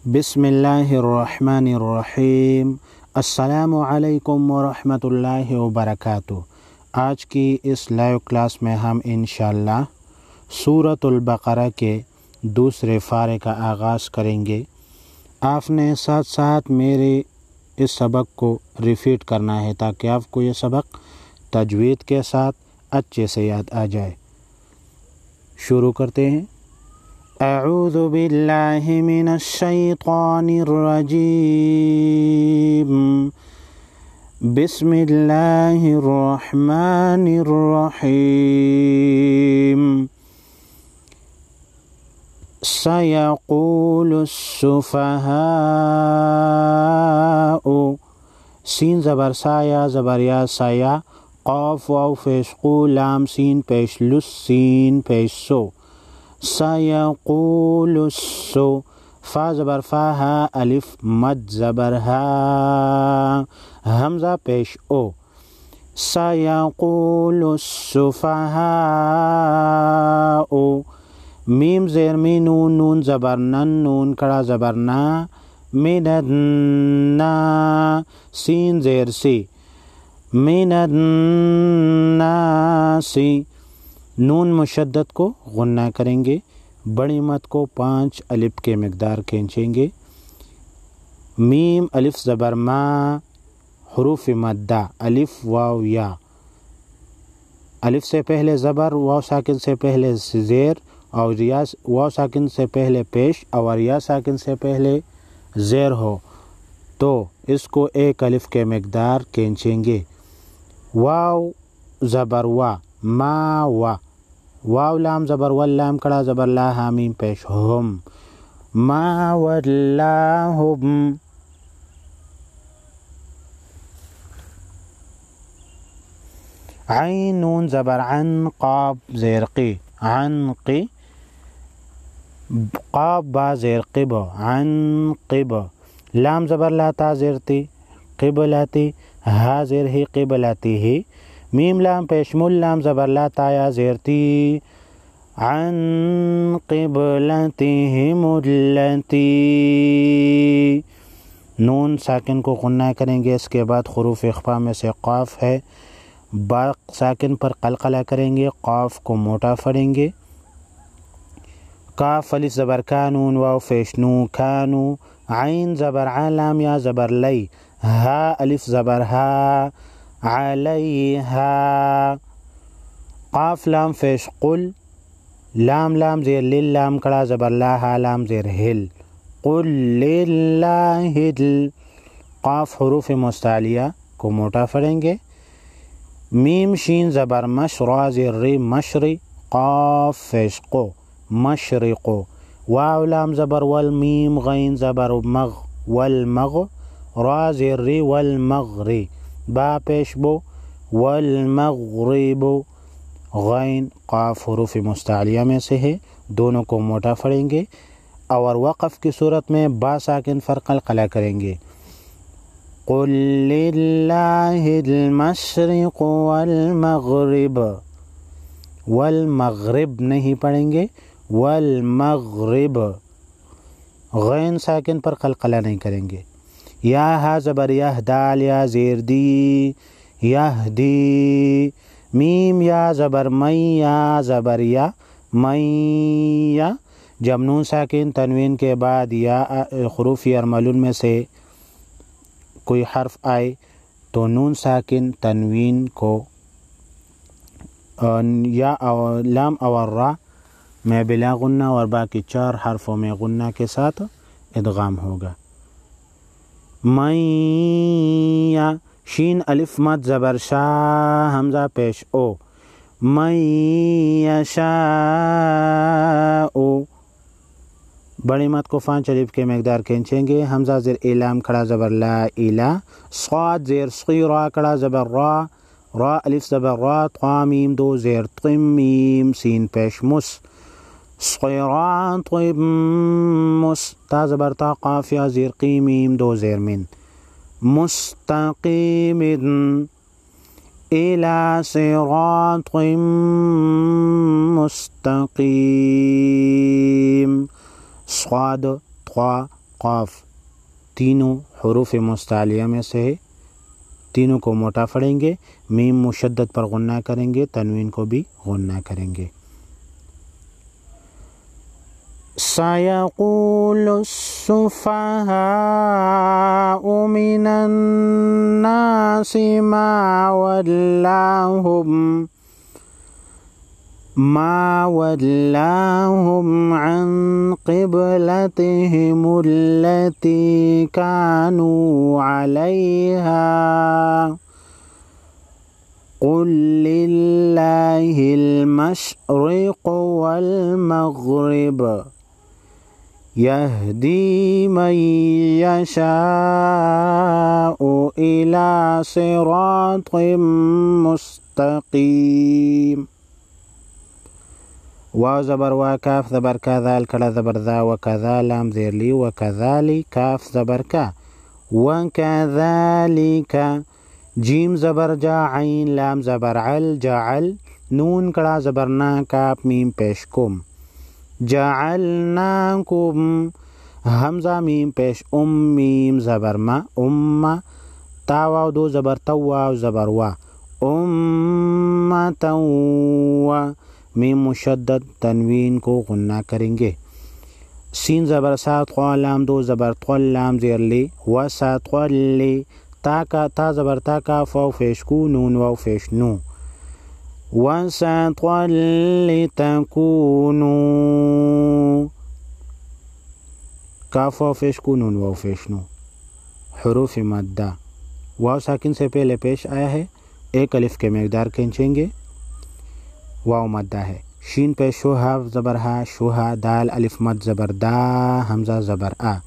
बिस्मिल्लाहिर्रहमानिर्रहीम। अस्सलामु अलैकुम वरहमतुल्लाहि वबरकातुहू। आज की इस लाइव क्लास में हम इंशाअल्लाह सूरतुल बकरा के दूसरे फारे का आगाज़ करेंगे। आपने साथ साथ मेरे इस सबक को रिपीट करना है ताकि आपको ये सबक तजवीद के साथ अच्छे से याद आ जाए। शुरू करते हैं। अऊज़ु बिल्लाहि मिनश शैतानिर रजीम। बिस्मिल्लाहिर रहमानिर रहीम। सयक़ूलुस सुफ़हाउ। सीन ज़बर सा या ज़बर या साया, क़ाफ़ वाव पेश क़ू, लाम सीन पेश लुस, सीन पेश सो। सयक़ूलुस्सु, फ़ा ज़बर फ़ा, हा अलिफ मद ज़बर हा, हमज़ा पेश ओ। सयक़ूलुस्सुफ़हाउ, मीम ज़ेर मी, नून नून ज़बर नन, नून कड़ा ज़बर ना, मिनन्ना, सीन ज़ेर सी, मिनन्नासी। नून मुशद्दद को गुन्ना करेंगे, बड़ी मत को 5 अलिफ के मिक़दार खींचेंगे। मीम अलिफ ज़बर मा, हुरूफ़ मद्दा, अलिफ वाव या। अलिफ से पहले ज़बर, वाव साकिन से पहले ज़ेर, और या वाव साकिन से पहले पेश और या साकिन से पहले ज़ेर हो तो इसको 1 अलिफ के मिक़दार खींचेंगे। वाव ज़बर वा, मा वा, वाव लाम ज़बर वल, लाम कड़ा ज़बर ला, हामीम पेश हुम, मा वल्लाहुम। ऐन नून ज़बर अन, क़ाफ ज़ेर क़ी, अन क़ी, क़ाफ बा ज़ेर क़िब, अन क़िब। लाम ज़बर लाता ज़ेर ती, क़िबलती, हा ज़ेर ही, क़िबलती ही। मीम लाम पेश मुल, लाम ज़बर लाता या ज़ेर ती, अन क़िबलतिहिमुल्लती। नून साकिन को गुन्ना करेंगे। इसके बाद हुरूफ़ इख़्फ़ा में से क़ाफ है, बा साकिन पर क़लक़ला करेंगे, क़ाफ को मोटा पढ़ेंगे। काफ अलिफ ज़बर का, नून वाव पेश नू, कानू। ऐन ज़बर आ, लाम या ज़बर लई, हा अलिफ ज़बर हा, अलैहा। क़ाफ लाम पेश क़ुल, लाम लाम ज़ेर लिल, लाम कड़ा ज़बर ला, हा लाम ज़ेर हिल, क़ुल लिल्लाहिल। क़ाफ हुरूफ़ मुस्तालिया को मोटा पढ़ेंगे। मीम शीन ज़बर मश, रा ज़ेर री, मशरी, क़ाफ पेश क़ो, मशरिक़ो। वाव लाम ज़बर वल, मीम गैन ज़बर मग, वल मग, रा ज़ेर री, वल मगरी, बा पेश बो, वल मगरिबो। गैन क़ाफ हुरूफ़ मुस्तालिया में से है, दोनों को मोटा पढ़ेंगे और वक़फ़ की सूरत में बा साकिन पर क़लक़ला करेंगे। क़ुल लिल्लाहिल मशरिक़ु वल मग़रिब, वल मग़रिब नहीं पढ़ेंगे, वल मग़रिब। गैन साकिन पर क़लक़ला नहीं करेंगे। या हा ज़बर यह, दाल या ज़ेर दी, यहदी। मीम या ज़बर मई, या ज़बर या, मैया। जब नून साकिन तनवीन के बाद या हुरूफ़ यरमलून में से कोई हर्फ आए तो नून साकिन तनवीन को या लाम और रा में बिला गुन्ना और बाकी 4 हर्फ़ों में गुन्ना के साथ इदगाम होगा। मैया, शीन अलिफ मद ज़बर शाह, हमज़ा पेश ओ, मैयशाओ। बड़ी मत को 5 अलिफ के मिक़दार खींचेंगे। हमज़ा ज़ेर इलाम कड़ा ज़बर ला, इला। स्वाद ज़ेर स्क़ी, रा कड़ा ज़बर रा, रा अलिफ ज़बर रा, ता मीम 2 ज़ेर तिम, मीम सीन पेश मुस, सिरातिम मुस, ता ज़बर ता, क़ाफ या ज़ेर क़ी, मीम 2 ज़ेर मिन, मुस्तक़ीमिन, इला सिरातिम मुस्तक़ीम। स्वाद त्वा क़ाफ तीनों हुरूफ मुस्तालिया में से है, तीनों को मोटा पढ़ेंगे। मीम मुशद्दद पर गुन्ना करेंगे, तनवीन को भी गुन्ना करेंगे। सयक़ूलु सुफ़हाउ मिनन नासि मा वल्लाहुम अन क़िबलतिहिमुल्लती कानू अलैहा क़ुल लिल्लाहिल मशरिक़ु वल मग़रिब यहदी मन यशाउ इला सिरातिम मुस्तक़ीम। वाव ज़बर वा, काफ ज़बर का, दाल कड़ा ज़बर दा, व कज़ा लाम ज़ेर ली, व कज़ाली काफ ज़बर का, व कज़ालिका जीम ज़बर जा, आइन लाम ज़बर अल, जाअल नून कड़ा ज़बर ना, काफ मीम पेश कुम, जअलनाकुम हमज़ा मीम पेश मीम ज़बर मा, उम्मा ता वाव दो ज़बर तव वाव ज़बर वा, उम्मतन व मीम मुशद्दद तनवीन को गुन्ना करेंगे। सीन ज़बर सात क़ा लाम दो ज़बर क़ल लाम ज़ेर ले, व सात क़ल्ले ता का ता ज़बर ता का वाव फेश कू नून वाव फेश नू, व सात क़ल्ले तकूनू काफ वाव फेश कू नून वाव फेश नू। हुरूफ मद्दा वाव साकिन से पहले पेश आया है, एक अलिफ के मकदार खींचेंगे, वाव मद्दा है। शीन पे शुहा ज़बर हा, शुहा दाल अलिफ मद ज़बर दा, हमज़ा ज़बर आ,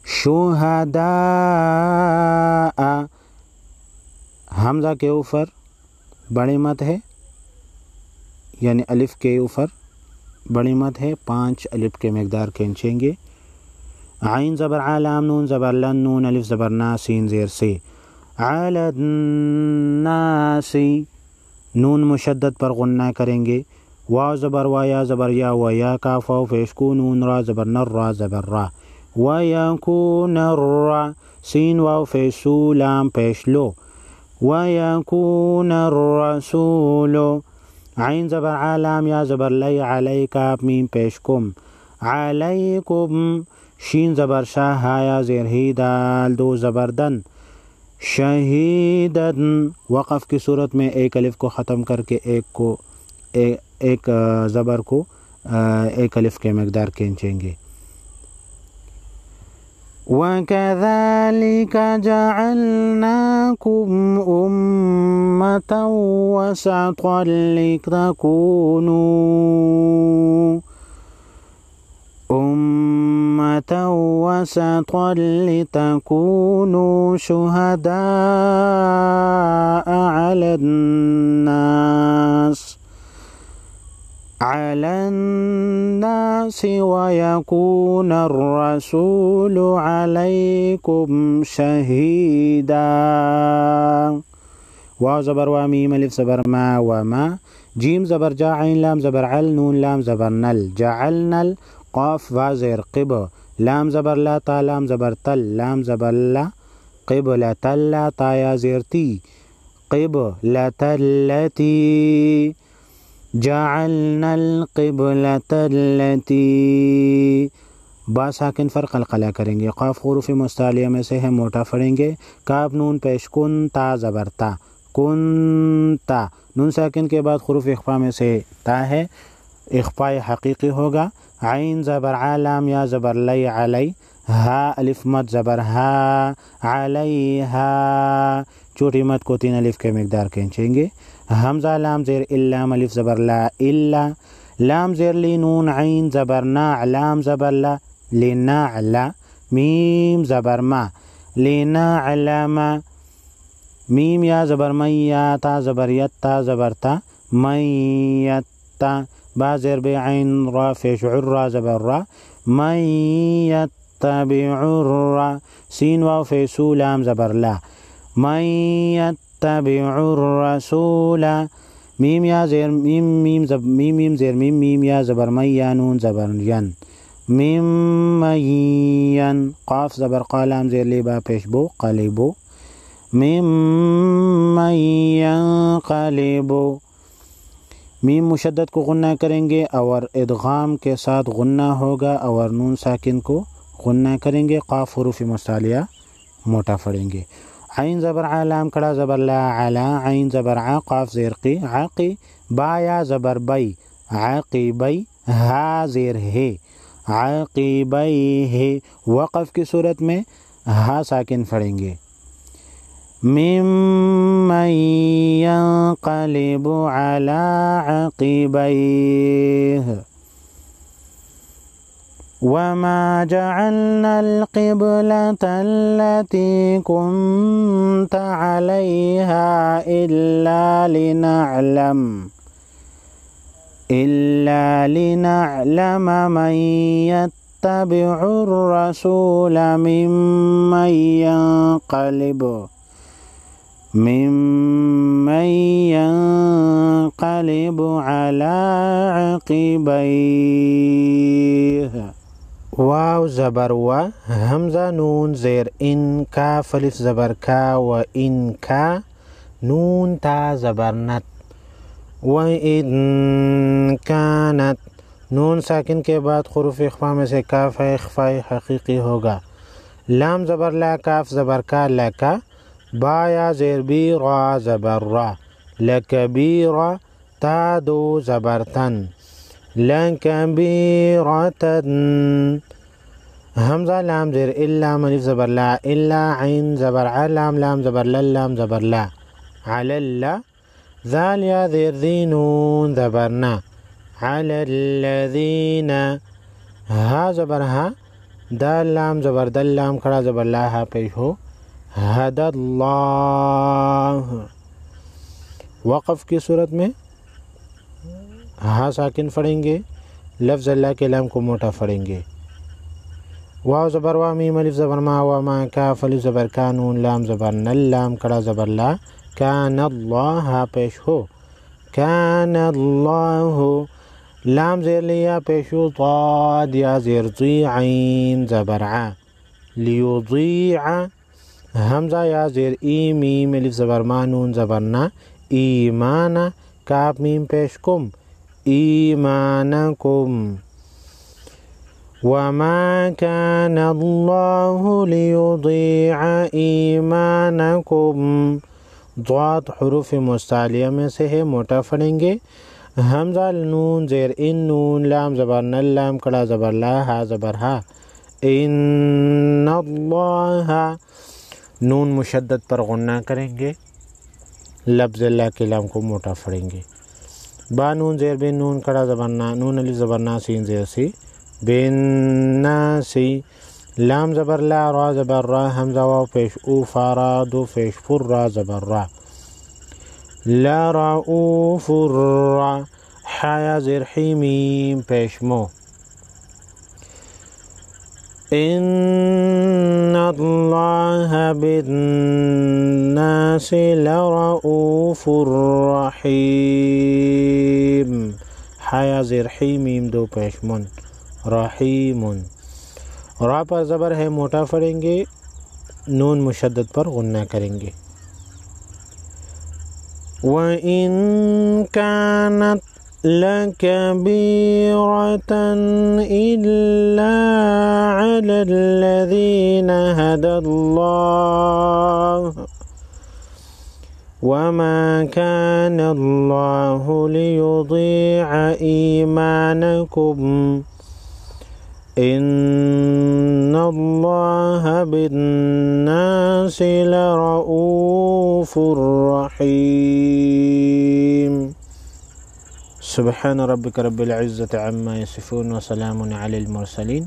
शुहदा आ हमज़ा के ऊपर बड़ी मद है, यानी अलिफ के ऊपर बड़ी मद है, 5 अलिफ के मकदार खींचेंगे। आइन ज़बर आ लाम नून ज़बर लन नून अलिफ ज़बर ना सीन ज़ेर से, अलद नासी नून मुशद्दद पर गुन्ना करेंगे। वाव ज़बर वा या ज़बर या व या काफ वाव पेश कू नून रा ज़बर नर रा ज़बर रा, व यकून रा सीन वाव फेसू लाम पेश लो, व यकून रसूलो आइन ज़बर आ लाम या ज़बर लय अलय काफ मीम पेश कुम, अलैकुम शीन ज़बर शाह हा या ज़ेर ही दाल दो ज़बर दन, शहीदन वक़फ़ की सूरत में एक अलिफ को ख़त्म करके एक ज़बर को एक अलिफ के मकदार खींचेंगे। वकज़ालिक जअलनाकुम उम्मतन वसतन लितकूनू उम्मतन वसतन लितकूनू शुहदाअ अलन्नास वयकून अर्रसूलु अलैकुम शहीदा। वाव ज़बर वा मीम अलिफ ज़बर मा व मा, जीम ज़बर जा आइन लाम ज़बर अल नून लाम ज़बर नल, जअलनल क़ाफ वा ज़ेर क़िब लाम ज़बर ला ता लाम ज़बर तल लाम ज़बर ला क़िबलतल्ला ता या ज़ेर ती क़िबलतल्लती जअलनल क़िबलतल्लती बा साकिन पर क़लक़ला करेंगे। क़ाफ हुरूफ़ मुस्तालिया में से है, मोटा पढ़ेंगे। काफ नून पेश कुन ता ज़बर ता कुन्ता नून साकिन के बाद हुरूफ़ इख़फ़ा में से ता है, इख़फ़ा हक़ीक़ी होगा। आइन ज़बर आ लाम या ज़बर लय अलय, हा अलिफ मद ज़बर हा अलैहा छोटी मद को 3 अलिफ के मकदार खींचेंगे। हमज़ा लाम ज़ेर इल्लाम अलिफ ज़बर ला इल्ला, लाम ज़ेर ली नून आइन ज़बर ना लाम ज़बर ला लेना अला, मीम ज़बर मा लेना अलामा, मीम या ज़बर मैया ता ज़बर यत्ता ज़बर ता मैयत्ता, बा ज़ेर बे आइन रा फेश उर्रा ज़बर रा मैयत्तबिउर्रा, सीन वाव फेसू लाम ज़बर ला मैयत्तबिउर्रसूला, मीम या ज़ेर मीम मीम ज़ेर मीम मीम या ज़बर मैया नून ज़बर यन, मीम मय्यन क़ाफ ज़बर क़ा लाम ज़ेर लिबा पेशबो क़लिबो मीम मय्यन क़लिबो। मीम मुशद्दद को गुन्ना करेंगे और इदगाम के साथ गुन्ना होगा और नून साकिन को गुन्ना करेंगे। क़ाफ हुरूफ़ मुस्तालिया मोटा पढ़ेंगे। आइन ज़बर आ लाम कड़ा ज़बर ला अला आइन ज़बर आ क़ाफ ज़ेर क़ी आक़ी बा या ज़बर बई आक़िबई हा ज़ेर है आक़िबई है। वक़फ़ की सूरत में हा साकिन पढ़ेंगे। मिम्मन यंक़लिबु अला अक़िबैह वमा जअलनल क़िब्लतल्लती कुन्त अलैहा इल्ला लिनअलम मन यत्तबिउर रसूल मिम्मन यंक़लिबु अला अक़िबैह। वाव ज़बर व हमज़ा नून ज़ेर इन काफ अलिफ ज़बर का व इन का नून ता ज़बर नत व इन कानत नून साकिन के बाद हुरूफ़ इख़फ़ा में से काफ है इख़फ़ाई हक़ीक़ी होगा। लाम ज़बर ला काफ ज़बर का लका बा या ज़ेर बी रा ज़बर रा लकबीरा ता दो ज़बर तन लकबीरतन। हमज़ा लाम ज़ेर इल्ला अलिफ ज़बर ला इल्ला आइन ज़बर आ लाम लाम ज़बर लाम ज़बर ला अलल्ला ज़ाल या ज़ेर ज़ी नून ज़बर ना अलल्लज़ीना हा ज़बर हा दाल लाम ज़बर दल लाम खड़ा ज़बर ला हा पेश हो हदल्लाह। वक़फ़ की सूरत में हा साकिन पढ़ेंगे। लफ्ज़ अल्लाह के लाम को मोटा पढ़ेंगे। वाव ज़बर वा मीम अलिफ ज़बर मा व मा काफ अलिफ ज़बर का नून लाम ज़बर नल लाम कड़ा ज़बर ला कानल्लाह हा पेश हो कानल्लाहु लाम ज़ेर लिया पेश हो ज़ाद या ज़ेर ज़ी आइन ज़बर आ लियुज़ीअ हमज़ा या ज़ेर ई मीम अलिफ ज़बर मा नून ज़बर ना ईमाना काफ मीम पेश कुम ईमानकुम वमा कानल्लाहु लियुज़ीअ ईमानकुम। ज़ाद हुरूफ़ मुस्तालिया में से है मोटा पढ़ेंगे। हमज़ा नून ज़ेर इन नून लाम ज़बर नल लाम कड़ा ज़बर ला हा ज़बर हा इन्नल्लाह नून मुशद्दद पर गुन्ना करेंगे। लफ्ज़ अल्लाह के लाम को मोटा पढ़ेंगे। बा नून ज़ेर बिन नून कड़ा ज़बर ना नून अलिफ ज़बर ना सीन ज़ेर सी बिन ना सी लाम ज़बर ला रा ज़बर रा हमज़ा वाव पेश ऊ फारा दो पेश फुर रा ज़बर रा ला रा ऊ फुर रा हाया ज़ेर ही मीम पेश मो इन्नल्लाह बिन्नासि लरऊफ़ुर रहीम हाया ज़ेर ही मीम दो पेश मुन रहीमुन। रा पर ज़बर है मोटा पढ़ेंगे। नून मुशद्दद पर गुन्ना करेंगे। व इन कानत लकबीरतन इल्ला अलल्लज़ीना हदल्लाह वमा कानल्लाहु लियुज़ीअ ईमानकुम इन्नल्लाह बिन्नासि लरऊफ़ुर रहीम। सुब्हान रब्बिक रब्बिल इज़्ज़ति अम्मा यसिफ़ून व सलामुन अलल मुरसलीन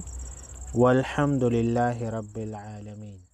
वल्हम्दुलिल्लाहि रब्बिल आलमीन।